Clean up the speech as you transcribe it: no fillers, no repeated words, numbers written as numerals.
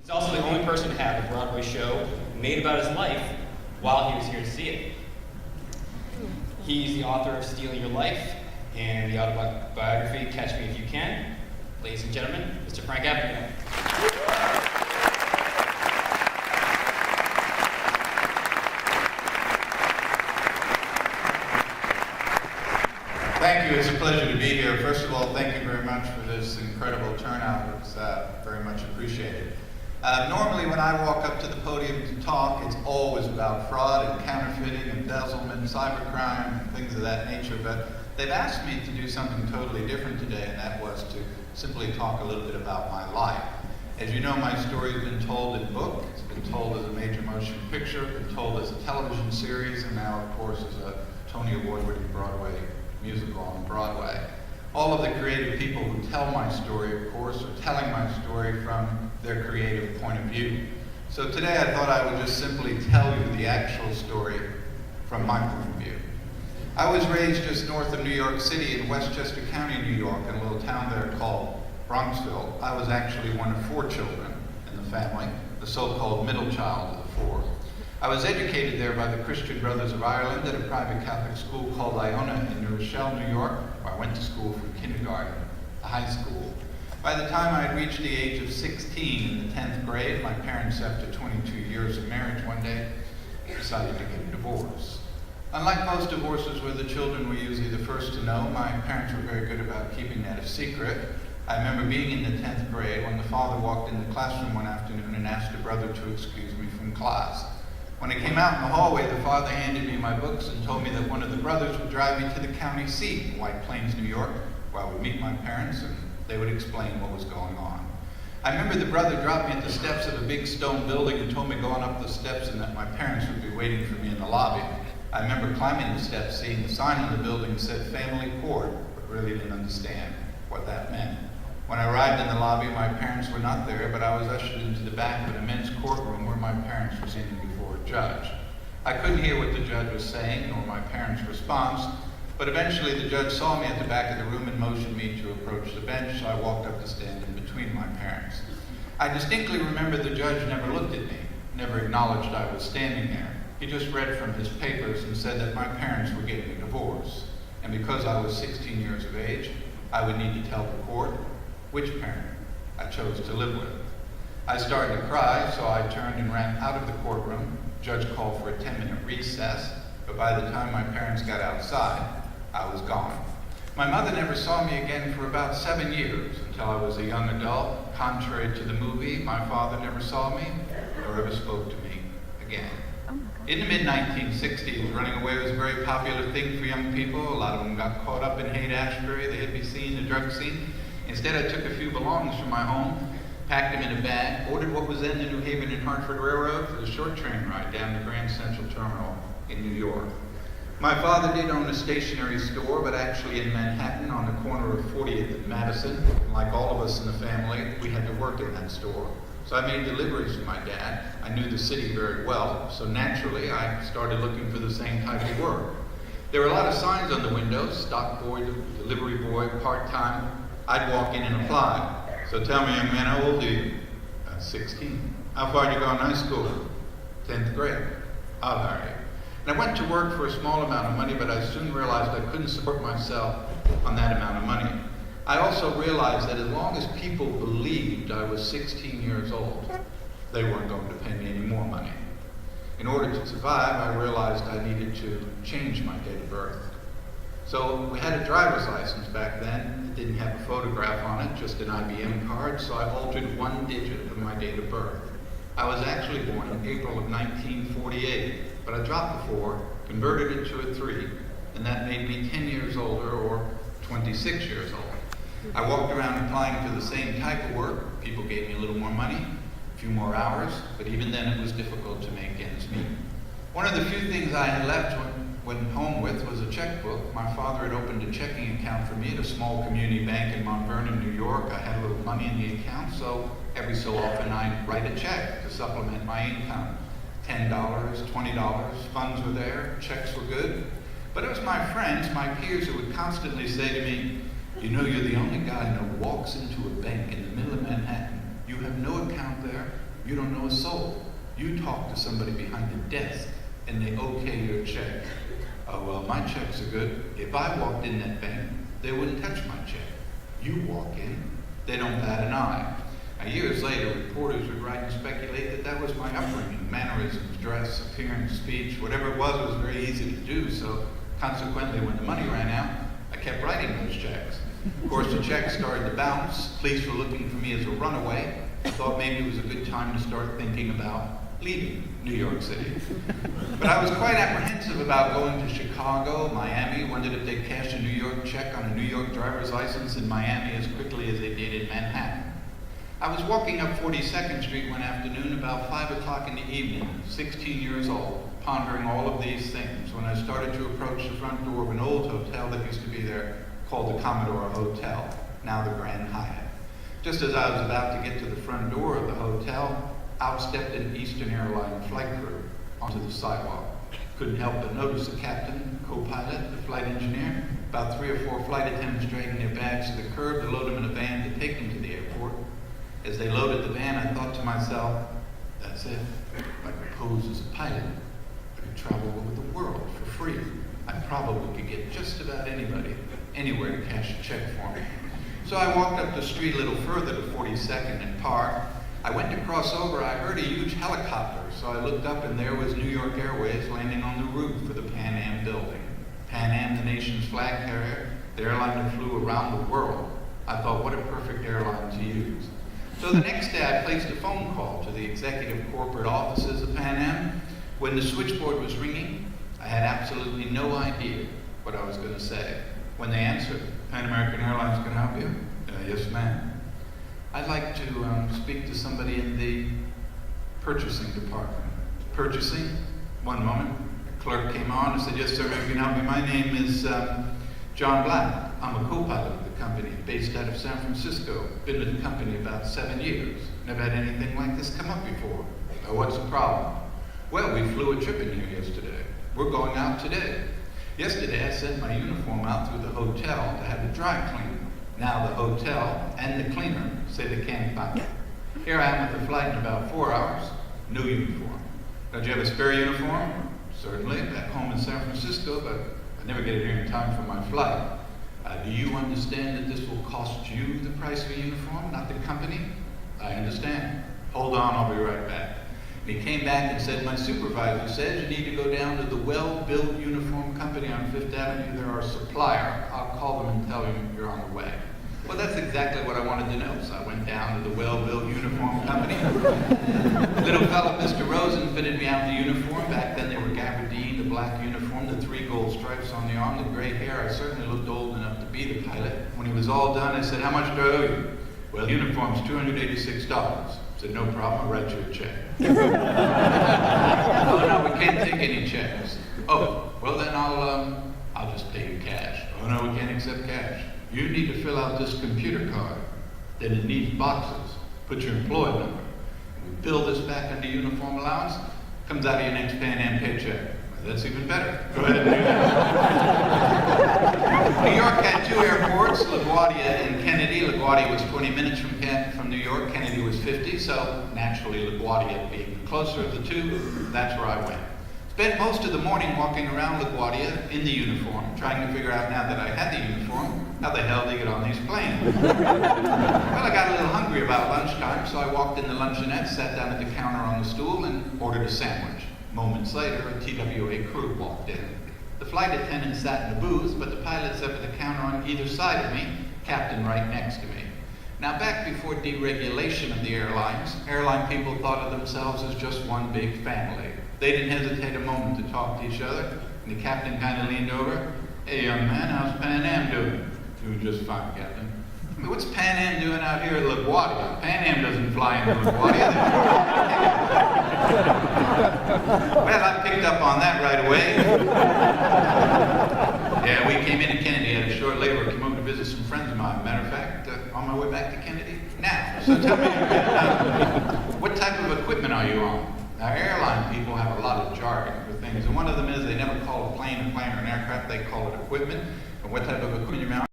He's also the only person to have a Broadway show made about his life while he was here to see it. He's the author of Stealing Your Life and the autobiography Catch Me If You Can. Ladies and gentlemen, Mr. Frank Abagnale. Thank you. It's a pleasure to be here. First of all, thank you very much for this incredible turnout. It's very much appreciated. Normally when I walk up to the podium to talk, it's always about fraud and counterfeiting, embezzlement, cybercrime, and things of that nature, but they've asked me to do something totally different today, and that was to simply talk a little bit about my life. As you know, my story has been told in book, it's been told as a major motion picture, been told as a television series, and now, of course, as a Tony Award-winning Broadway musical on Broadway. All of the creative people who tell my story, of course, are telling my story from their creative point of view. So today I thought I would just simply tell you the actual story from my point of view. I was raised just north of New York City in Westchester County, New York, in a little town there called Bronxville. I was actually one of 4 children in the family, the so-called middle child of the 4. I was educated there by the Christian Brothers of Ireland at a private Catholic school called Iona in New Rochelle, New York, where I went to school from kindergarten to high school. By the time I had reached the age of 16 in the 10th grade, my parents, after 22 years of marriage one day, decided to get a divorce. Unlike most divorces where the children were usually the first to know, my parents were very good about keeping that a secret. I remember being in the 10th grade when the father walked in the classroom one afternoon and asked a brother to excuse me from class. When I came out in the hallway, the father handed me my books and told me that one of the brothers would drive me to the county seat in White Plains, New York, where I would meet my parents and they would explain what was going on. I remember the brother dropped me at the steps of a big stone building and told me going up the steps and that my parents would be waiting for me in the lobby. I remember climbing the steps, seeing the sign on the building that said family court, but really didn't understand what that meant. When I arrived in the lobby, my parents were not there, but I was ushered into the back of an immense courtroom where my parents were sitting before a judge. I couldn't hear what the judge was saying, nor my parents' response, but eventually the judge saw me at the back of the room and motioned me to approach the bench, so I walked up to stand in between my parents. I distinctly remember the judge never looked at me, never acknowledged I was standing there. He just read from his papers and said that my parents were getting a divorce, and because I was 16 years of age, I would need to tell the court which parent I chose to live with. I started to cry, so I turned and ran out of the courtroom. Judge called for a 10-minute recess, but by the time my parents got outside, I was gone. My mother never saw me again for about 7 years, until I was a young adult. Contrary to the movie, my father never saw me or ever spoke to me again. In the mid-1960s, running away was a very popular thing for young people. A lot of them got caught up in Haight-Ashbury, the hippie scene, the drug scene. Instead, I took a few belongings from my home, packed them in a bag, ordered what was then the New Haven and Hartford Railroad for the short train ride down to Grand Central Terminal in New York. My father did own a stationery store, but actually in Manhattan on the corner of 40th and Madison. And like all of us in the family, we had to work in that store. So I made deliveries for my dad. I knew the city very well, so naturally I started looking for the same type of work. There were a lot of signs on the windows: stock boy, delivery boy, part-time. I'd walk in and apply. So tell me, young man, how old are you? 16. How far did you go in high school? 10th grade. I'll hire you. And I went to work for a small amount of money, but I soon realized I couldn't support myself on that amount of money. I also realized that as long as people believed I was 16 years old, they weren't going to pay me any more money. In order to survive, I realized I needed to change my date of birth. So we had a driver's license back then. It didn't have a photograph on it, just an IBM card, so I altered 1 digit of my date of birth. I was actually born in April of 1948, but I dropped the 4, converted it to a 3, and that made me 10 years older, or 26 years old. I walked around applying for the same type of work. People gave me a little more money, a few more hours, but even then it was difficult to make ends meet. One of the few things I had left went home with was a checkbook. My father had opened a checking account for me at a small community bank in Mount Vernon, New York. I had a little money in the account, so every so often I'd write a check to supplement my income. $10, $20, funds were there, checks were good. But it was my friends, my peers, who would constantly say to me, "You know, you're the only guy who walks into a bank in the middle of Manhattan. You have no account there, You don't know a soul. You talk to somebody behind the desk and they okay your check. Oh, well, my checks are good. If I walked in that bank, they wouldn't touch my check. You walk in, they don't bat an eye. Now, years later, reporters would write and speculate that that was my upbringing, mannerisms, dress, appearance, speech, whatever it was very easy to do. So consequently, when the money ran out, I kept writing those checks. Of course, the checks started to bounce. Police were looking for me as a runaway. I thought maybe it was a good time to start thinking about leaving New York City. But I was quite apprehensive about going to Chicago, Miami, wondered if they'd cash a New York check on a New York driver's license in Miami as quickly as they did in Manhattan. I was walking up 42nd Street one afternoon about 5 o'clock in the evening, 16 years old, pondering all of these things when I started to approach the front door of an old hotel that used to be there called the Commodore Hotel, now the Grand Hyatt. Just as I was about to get to the front door of the hotel, out stepped an Eastern Airline flight crew onto the sidewalk. Couldn't help but notice the captain, co-pilot, the flight engineer, about 3 or 4 flight attendants dragging their bags to the curb to load them in a van to take them to the airport. As they loaded the van, I thought to myself, that's it. I could pose as a pilot. I could travel over the world for free. I probably could get just about anybody, anywhere to cash a check for me. So I walked up the street a little further to 42nd and Park. I went to cross over, I heard a huge helicopter, so I looked up and there was New York Airways landing on the roof of the Pan Am building. Pan Am, the nation's flag carrier, the airline that flew around the world. I thought, what a perfect airline to use. So the next day I placed a phone call to the executive corporate offices of Pan Am. When the switchboard was ringing, I had absolutely no idea what I was going to say. When they answered, Pan American Airlines, can I help you? Yes, ma'am. I'd like to speak to somebody in the purchasing department. Purchasing? One moment. The clerk came on and said, yes, sir, maybe you can help me. My name is John Black. I'm a co-pilot of the company, based out of San Francisco. Been with the company about 7 years. Never had anything like this come up before. What's the problem? Well, we flew a trip in here yesterday. We're going out today. Yesterday, I sent my uniform out through the hotel to have it dry cleaned. Now the hotel and the cleaner say they can't find it. Here I am with the flight in about 4 hours, no uniform. Don't you have a spare uniform? Certainly, back home in San Francisco, but I never get it here in time for my flight. Do you understand that this will cost you the price of a uniform, not the company? I understand. Hold on, I'll be right back. And he came back and said, my supervisor says you need to go down to the Well-Built Uniform Company on 5th Avenue. They're our supplier. I'll call them and tell them you're on the way. Well, that's exactly what I wanted to know, so I went down to the Well-Built Uniform Company. Little fella, Mr. Rosen, fitted me out the uniform. Back then they were gabardine, the black uniform, the 3 gold stripes on the arm, the gray hair. I certainly looked old enough to be the pilot. When he was all done, I said, how much do I owe you? Well, uniform's $286. I said, no problem, I'll write you a check. Oh, no, we can't take any checks. Oh, well then I'll just pay you cash. Oh no, we can't accept cash. You need to fill out this computer card. Then it needs boxes. Put your employee number. We bill this back under uniform allowance. Comes out of your next Pan Am paycheck. That's even better. Go ahead and do that. New York had 2 airports, LaGuardia and Kennedy. LaGuardia was 20 minutes from New York. Kennedy was 50, so naturally LaGuardia being the closer of the 2, that's where I went. Spent most of the morning walking around LaGuardia in the uniform, trying to figure out now that I had the uniform, how the hell to get on these planes. Well, I got a little hungry about lunchtime, so I walked in the luncheonette, sat down at the counter on the stool, and ordered a sandwich. Moments later, a TWA crew walked in. The flight attendant sat in the booth, but the pilot sat at the counter on either side of me, captain right next to me. Now, back before deregulation of the airlines, airline people thought of themselves as just one big family. They didn't hesitate a moment to talk to each other, and the captain kind of leaned over. Hey, young man, how's Pan Am doing? Doing just fine, Captain. I mean, what's Pan Am doing out here at LaGuardia? Pan Am doesn't fly into LaGuardia. Well, I picked up on that right away. Yeah, we came into Kennedy at a short layover, came over to visit some friends of mine. Matter of fact, on my way back to Kennedy now. So tell me, what type of equipment are you on? Now, airline people have a lot of jargon for things, and one of them is they never call a plane or an aircraft, they call it equipment. And what type of equipment you're on?